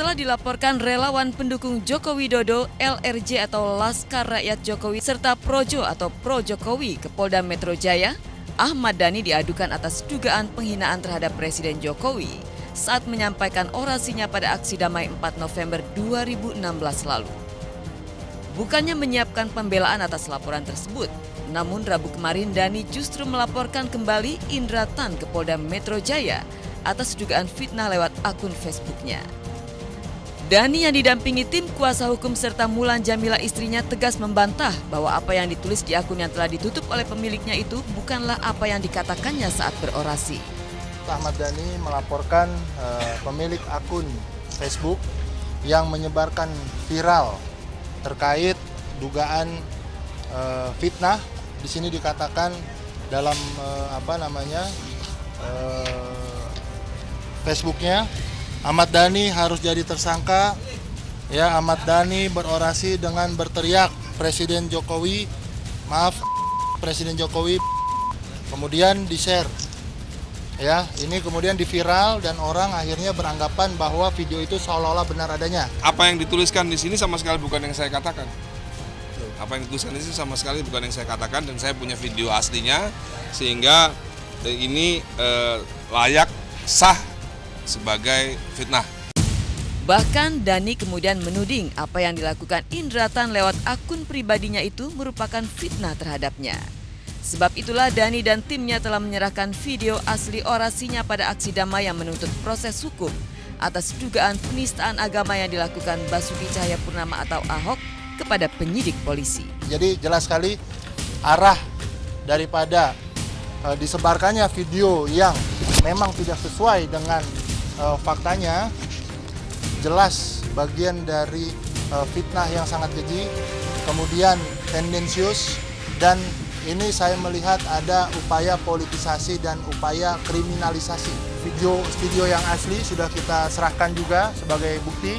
Setelah dilaporkan relawan pendukung Joko Widodo, LRJ atau Laskar Rakyat Jokowi, serta Projo atau Pro Jokowi ke Polda Metro Jaya, Ahmad Dhani diadukan atas dugaan penghinaan terhadap Presiden Jokowi saat menyampaikan orasinya pada aksi damai 4 November 2016 lalu. Bukannya menyiapkan pembelaan atas laporan tersebut, namun Rabu kemarin Dhani justru melaporkan kembali Indra Tan ke Polda Metro Jaya atas dugaan fitnah lewat akun Facebooknya. Dhani yang didampingi tim kuasa hukum serta Mulan Jamila istrinya tegas membantah bahwa apa yang ditulis di akun yang telah ditutup oleh pemiliknya itu bukanlah apa yang dikatakannya saat berorasi. Ahmad Dhani melaporkan pemilik akun Facebook yang menyebarkan viral terkait dugaan fitnah. Di sini dikatakan dalam Facebooknya, Ahmad Dhani harus jadi tersangka. Ya, Ahmad Dhani berorasi dengan berteriak Presiden Jokowi, kemudian di-share. Ya, ini kemudian di-viral dan orang akhirnya beranggapan bahwa video itu seolah-olah benar adanya. Apa yang dituliskan di sini sama sekali bukan yang saya katakan. Apa yang dituliskan di sini sama sekali bukan yang saya katakan, dan saya punya video aslinya sehingga ini layak sah sebagai fitnah. Bahkan Dhani kemudian menuding apa yang dilakukan Indra Tan lewat akun pribadinya itu merupakan fitnah terhadapnya. Sebab itulah Dhani dan timnya telah menyerahkan video asli orasinya pada aksi damai yang menuntut proses hukum atas dugaan penistaan agama yang dilakukan Basuki Cahayapurnama atau Ahok kepada penyidik polisi. Jadi jelas sekali arah daripada disebarkannya video yang memang tidak sesuai dengan faktanya, jelas bagian dari fitnah yang sangat keji, kemudian tendensius, dan ini saya melihat ada upaya politisasi dan upaya kriminalisasi. Video yang asli sudah kita serahkan juga sebagai bukti.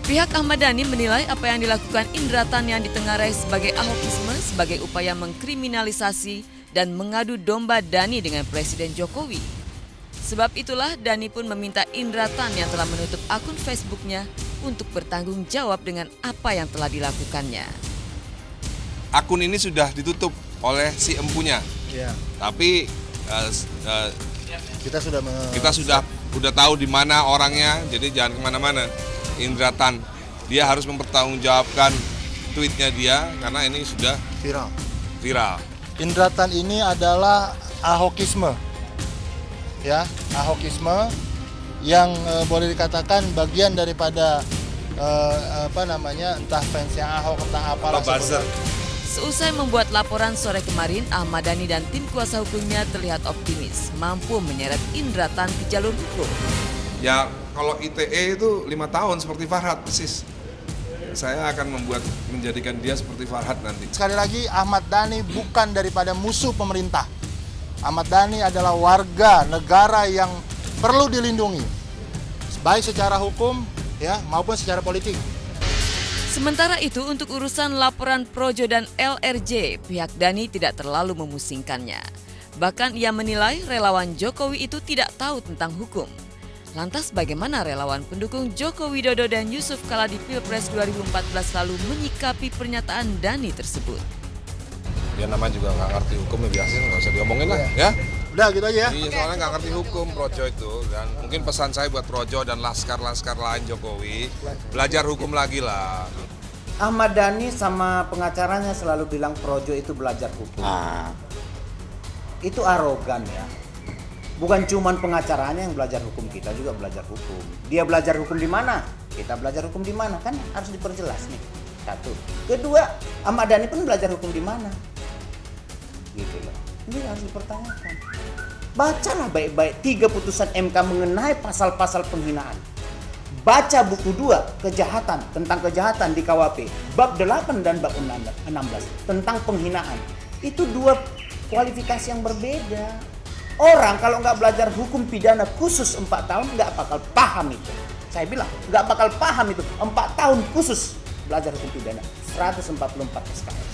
Pihak Ahmad Dhani menilai apa yang dilakukan Indra Tan yang ditengarai sebagai Ahokisme sebagai upaya mengkriminalisasi dan mengadu domba Dhani dengan Presiden Jokowi. Sebab itulah Dhani pun meminta Indra Tan yang telah menutup akun Facebooknya untuk bertanggung jawab dengan apa yang telah dilakukannya. Akun ini sudah ditutup oleh si empunya, Ya. tapi Kita sudah tahu di mana orangnya, jadi jangan kemana-mana. Indra Tan, dia harus mempertanggungjawabkan tweetnya dia karena ini sudah viral. Indra Tan ini adalah Ahokisme. Ya, Ahokisme yang boleh dikatakan bagian daripada entah fansnya Ahok, entah apalah. Seusai membuat laporan sore kemarin, Ahmad Dhani dan tim kuasa hukumnya terlihat optimis mampu menyeret Indra Tan ke jalur hukum. Ya, kalau ITE itu 5 tahun seperti Farhad persis. Saya akan menjadikan dia seperti Farhad nanti. Sekali lagi, Ahmad Dhani bukan daripada musuh pemerintah. Ahmad Dhani adalah warga negara yang perlu dilindungi, baik secara hukum ya maupun secara politik. Sementara itu, untuk urusan laporan Projo dan LRJ, pihak Dhani tidak terlalu memusingkannya. Bahkan ia menilai relawan Jokowi itu tidak tahu tentang hukum. Lantas bagaimana relawan pendukung Joko Widodo dan Yusuf Kala di Pilpres 2014 lalu menyikapi pernyataan Dhani tersebut? Dia namanya juga nggak ngerti hukum, biasa nggak usah diomongin lah ya. Udah gitu aja ya. Iya, soalnya nggak ngerti hukum Projo itu, dan mungkin pesan saya buat Projo dan laskar-laskar lain Jokowi, belajar hukum lagi lah. Ahmad Dhani sama pengacaranya selalu bilang Projo itu belajar hukum. Itu arogan ya. Bukan cuma pengacaranya yang belajar hukum, kita juga belajar hukum. Dia belajar hukum di mana? Kita belajar hukum di mana? Kan harus diperjelas nih. Satu. Kedua, Ahmad Dhani pun belajar hukum di mana? Gitu loh. Ini harus dipertanyakan. Bacalah baik-baik 3 putusan MK mengenai pasal-pasal penghinaan. Baca buku 2 kejahatan, tentang kejahatan di KUHP, bab 8 dan bab 16 tentang penghinaan. Itu 2 kualifikasi yang berbeda. Orang kalau nggak belajar hukum pidana khusus 4 tahun nggak bakal paham itu. Saya bilang nggak bakal paham itu. 4 tahun khusus belajar hukum pidana, 144 SKS.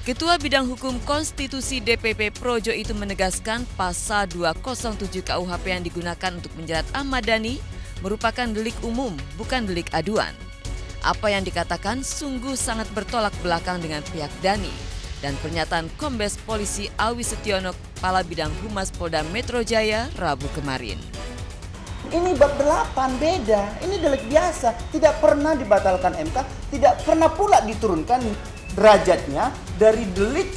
Ketua Bidang Hukum Konstitusi DPP Projo itu menegaskan pasal 207 KUHP yang digunakan untuk menjerat Ahmad Dhani merupakan delik umum, bukan delik aduan. Apa yang dikatakan sungguh sangat bertolak belakang dengan pihak Dani dan pernyataan Kombes Polisi Awi Setiono, Kepala Bidang Humas Polda Metro Jaya, Rabu kemarin. Ini bab 8 beda, ini delik biasa, tidak pernah dibatalkan MK, tidak pernah pula diturunkan derajatnya dari delik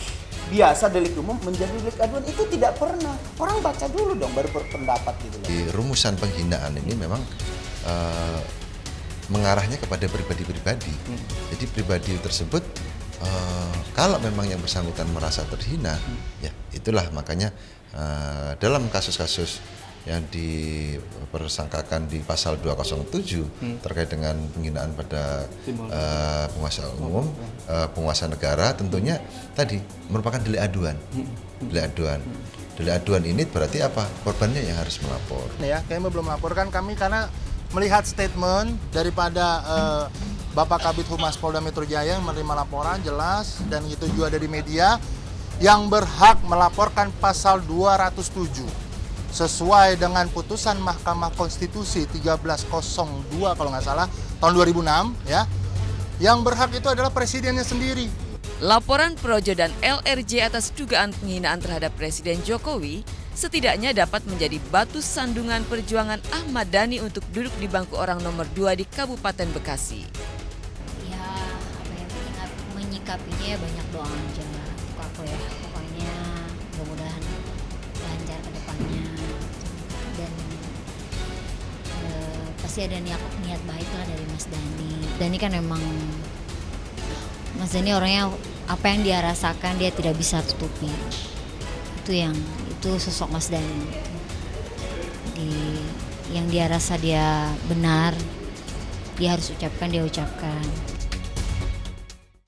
biasa, delik umum menjadi delik aduan, itu tidak pernah. Orang baca dulu dong baru berpendapat gitu loh. Di rumusan penghinaan ini memang mengarahnya kepada pribadi-pribadi. Jadi pribadi tersebut kalau memang yang bersangkutan merasa terhina, ya itulah makanya dalam kasus-kasus yang dipersangkakan di pasal 207 terkait dengan penghinaan pada penguasa umum, penguasa negara, tentunya tadi merupakan delik aduan. Delik aduan ini berarti apa? Korbannya yang harus melapor. Ya, kami belum melaporkan kami karena melihat statement daripada Bapak Kabid Humas Polda Metro Jaya yang menerima laporan jelas, dan itu juga dari media yang berhak melaporkan pasal 207 sesuai dengan putusan Mahkamah Konstitusi 1302 kalau nggak salah tahun 2006 ya. Yang berhak itu adalah presidennya sendiri. Laporan Projo dan LRJ atas dugaan penghinaan terhadap Presiden Jokowi setidaknya dapat menjadi batu sandungan perjuangan Ahmad Dhani untuk duduk di bangku orang nomor 2 di Kabupaten Bekasi. Ya, apa ya, menyikapinya ya banyak doa aja untuk aku ya. Pokoknya mudah-mudahan lancar ke depannya. Dan pasti ada niat baik lah dari Mas Dhani. Dhani kan emang, Mas Dhani orangnya apa yang dia rasakan dia tidak bisa tutupi. Itu sosok Mas Dhani. Yang dia rasa dia benar, dia harus ucapkan, dia ucapkan.